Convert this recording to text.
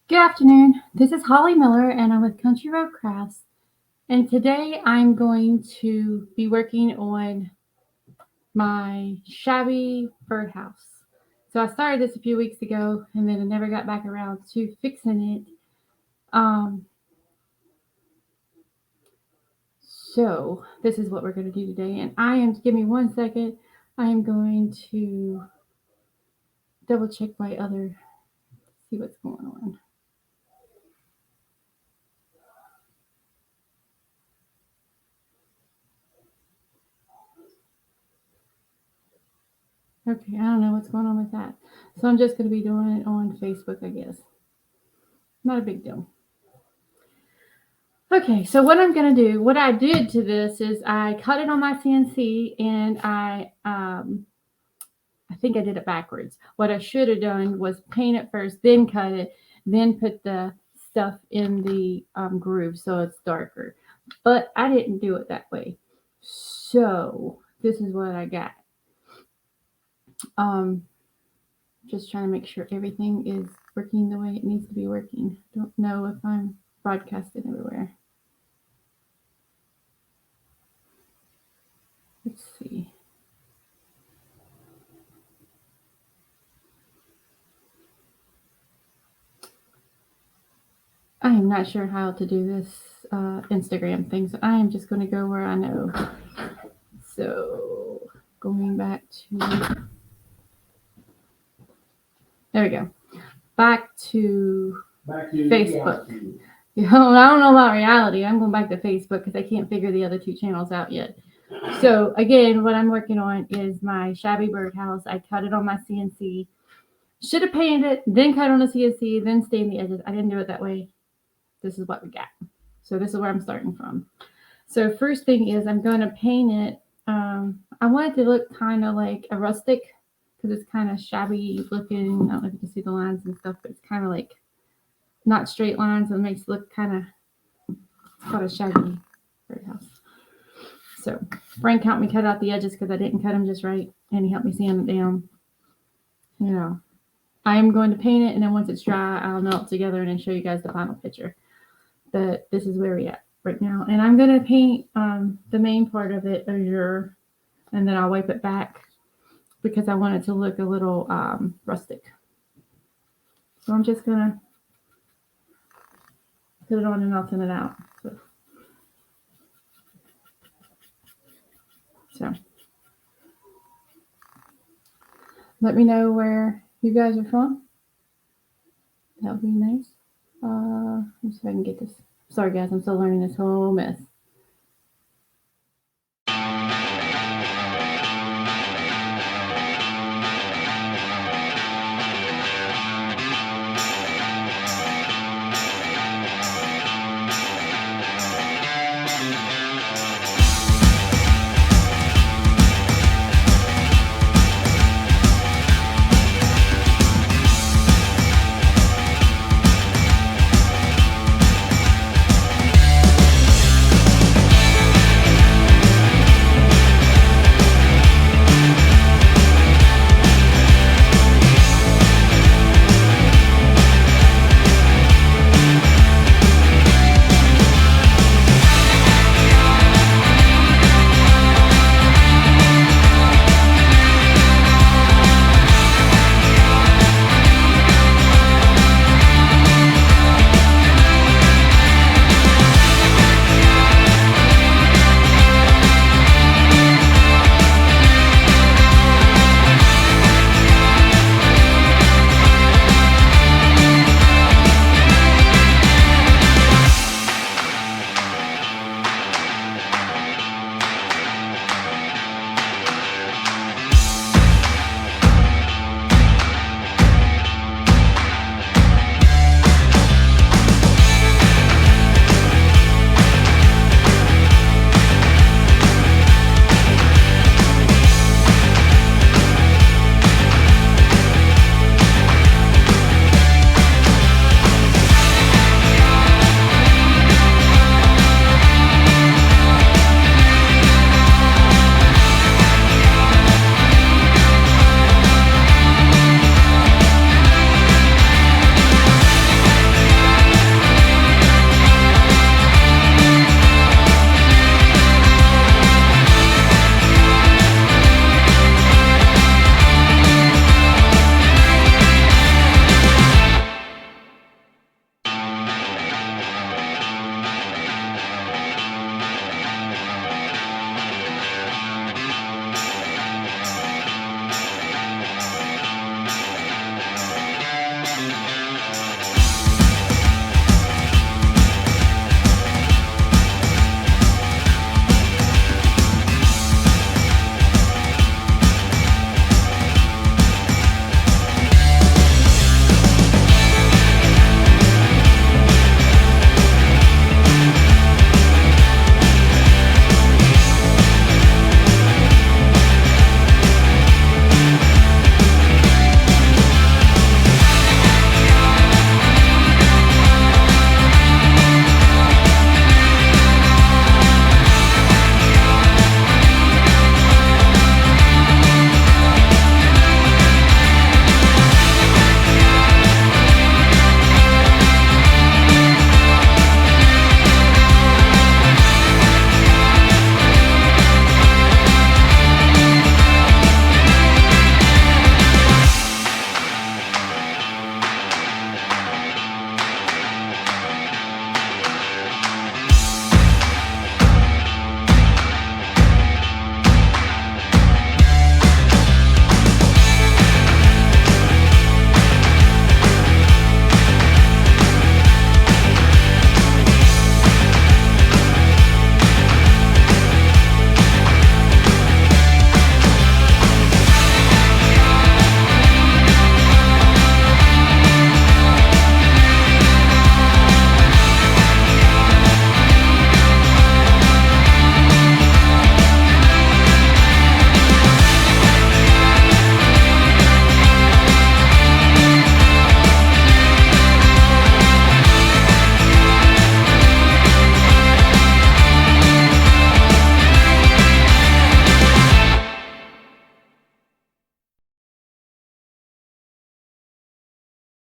Good afternoon. This is Holly Miller, and I'm with Country Road Crafts. And today I'm going to be working on my shabby birdhouse. So I started this a few weeks ago, and then I never got back around to fixing it. Um, so this is what we're going to do today. And give me 1 second. I am going to double check my other, see what's going on. Okay, I don't know what's going on with that. So I'm just going to be doing it on Facebook, I guess. Not a big deal. Okay, so what I'm going to do, what I did to this is I cut it on my CNC and I think I did it backwards. What I should have done was paint it first, then cut it, then put the stuff in the groove so it's darker. But I didn't do it that way. So this is what I got. Um, just trying to make sure everything is working the way it needs to be working. Don't know if I'm broadcasting everywhere. Let's see. I am not sure how to do this Instagram thing, so I am just going to go where I know. So going back to, there we go. Back to Facebook. I don't know about reality. I'm going back to Facebook because I can't figure the other two channels out yet. So again, what I'm working on is my shabby birdhouse. I cut it on my CNC. Should have painted it, then cut on the CNC, then stain the edges. I didn't do it that way. This is what we got. So this is where I'm starting from. So first thing is I'm going to paint it. I want it to look kind of like a rustic because it's kind of shabby looking. I don't know if you can see the lines and stuff, but it's kind of like not straight lines. So it makes it look kind of called a shabby birdhouse. So Frank helped me cut out the edges because I didn't cut them just right, and he helped me sand it down. You know, I'm going to paint it, and then once it's dry, I'll melt it together and then show you guys the final picture. But this is where we're at right now. And I'm going to paint the main part of it azure, and then I'll wipe it back because I want it to look a little rustic. So I'm just going to put it on and I'll thin it out. So let me know where you guys are from. That would be nice. Let's see if I can get this. Sorry guys, I'm still learning this whole mess.